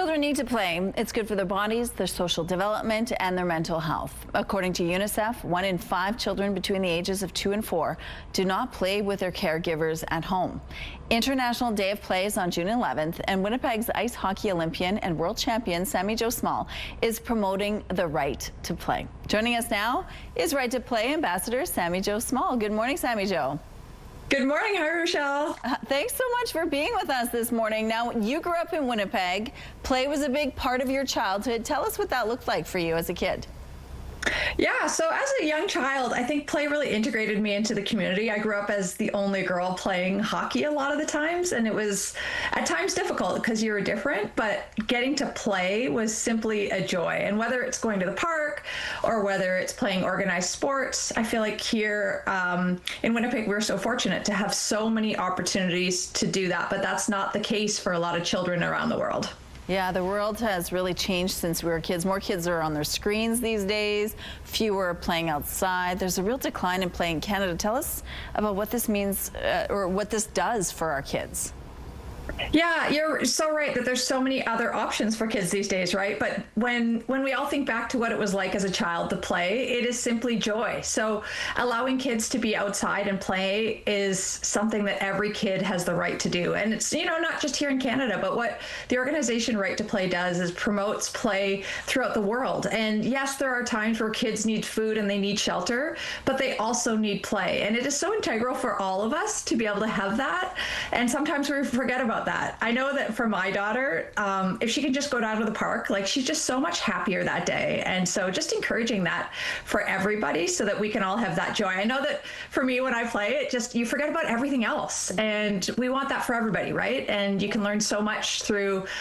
Children need to play. It's good for their bodies, their social development, and their mental health. According to UNICEF, 1 in 5 children between the ages of 2 and 4 do not play with their caregivers at home. International Day of Play is on June 11th, and Winnipeg's ice hockey Olympian and world champion Sami Jo Small is promoting the right to play. Joining us now is Right to Play Ambassador Sami Jo Small. Good morning, Sami Jo. Good morning. Hi, Rochelle. Thanks so much for being with us this morning. Now, you grew up in Winnipeg. Play was a big part of your childhood. Tell us what that looked like for you as a kid. Yeah, so as a young child, I think play really integrated me into the community. I grew up as the only girl playing hockey a lot of the times, and it was at times difficult because you were different, but getting to play was simply a joy. And whether it's going to the park or whether it's playing organized sports, I feel like here in Winnipeg, we're so fortunate to have so many opportunities to do that, but that's not the case for a lot of children around the world. Yeah, the world has really changed since we were kids. More kids are on their screens these days, fewer are playing outside. There's a real decline in play in Canada. Tell us about what this means or what this does for our kids. Yeah, you're so right that there's so many other options for kids these days, right? But when we all think back to what it was like as a child to play, it is simply joy. So allowing kids to be outside and play is something that every kid has the right to do. And it's, not just here in Canada, but what the organization Right to Play does is promotes play throughout the world. And yes, there are times where kids need food and they need shelter, but they also need play. And it is so integral for all of us to be able to have that. And sometimes we forget about that. I know that for my daughter, if she can just go down to the park, like she's just so much happier that day. And so just encouraging that for everybody so that we can all have that joy. I know that for me, when I play, you forget about everything else. And we want that for everybody, right? And you can learn so much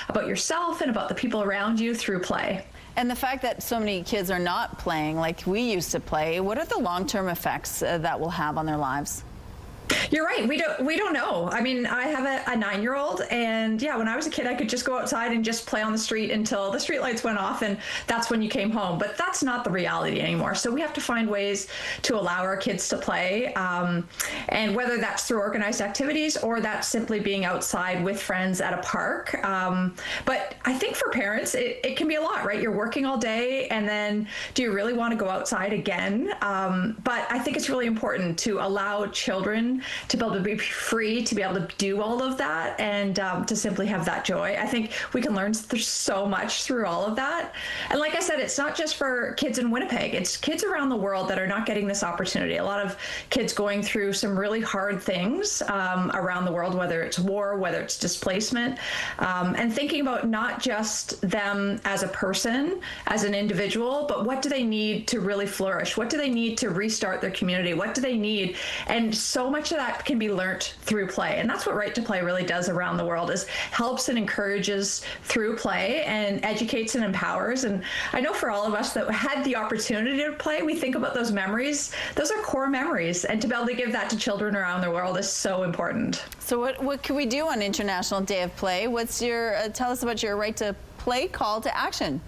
about yourself and about the people around you through play. And the fact that so many kids are not playing like we used to play, what are the long-term effects that will have on their lives? You're right. We don't know. I mean, I have a 9-year-old, and yeah, when I was a kid, I could just go outside and just play on the street until the street lights went off, and that's when you came home. But that's not the reality anymore. So we have to find ways to allow our kids to play, and whether that's through organized activities or that's simply being outside with friends at a park. But I think for parents, it can be a lot, right? You're working all day, and then do you really want to go outside again? But I think it's really important to allow children to be able to be free, to be able to do all of that, and to simply have that joy. I think we can learn so much through all of that. And like I said, it's not just for kids in Winnipeg, it's kids around the world that are not getting this opportunity. A lot of kids going through some really hard things around the world, whether it's war, whether it's displacement, and thinking about not just them as a person, as an individual, but what do they need to really flourish? What do they need to restart their community? What do they need? And so much of that can be learnt through play. And that's what Right to Play really does around the world, is helps and encourages through play and educates and empowers. And I know for all of us that had the opportunity to play, we think about those memories. Those are core memories. And to be able to give that to children around the world is so important. So what can we do on International Day of Play? What's your, tell us about your Right to Play call to action.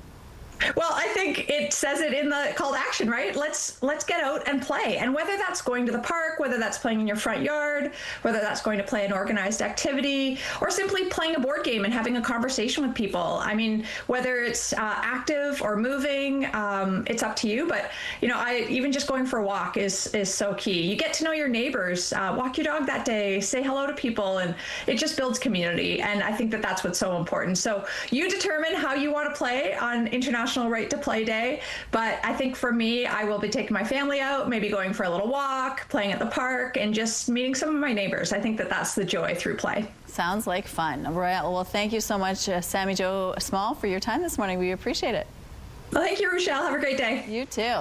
Well, I think it says it in the call to action, right? Let's get out and play. And whether that's going to the park, whether that's playing in your front yard, whether that's going to play an organized activity, or simply playing a board game and having a conversation with people. I mean, whether it's active or moving, it's up to you. But, even just going for a walk is so key. You get to know your neighbors, walk your dog that day, say hello to people, and it just builds community. And I think that that's what's so important. So you determine how you want to play on International Right to Play Day, but I think for me, I will be taking my family out, maybe going for a little walk, playing at the park, and just meeting some of my neighbors. I think that that's the joy through play. Sounds like fun. Well, thank you so much, Sami Jo Small, for your time this morning. We appreciate it. Well, thank you, Rochelle. Have a great day. You too.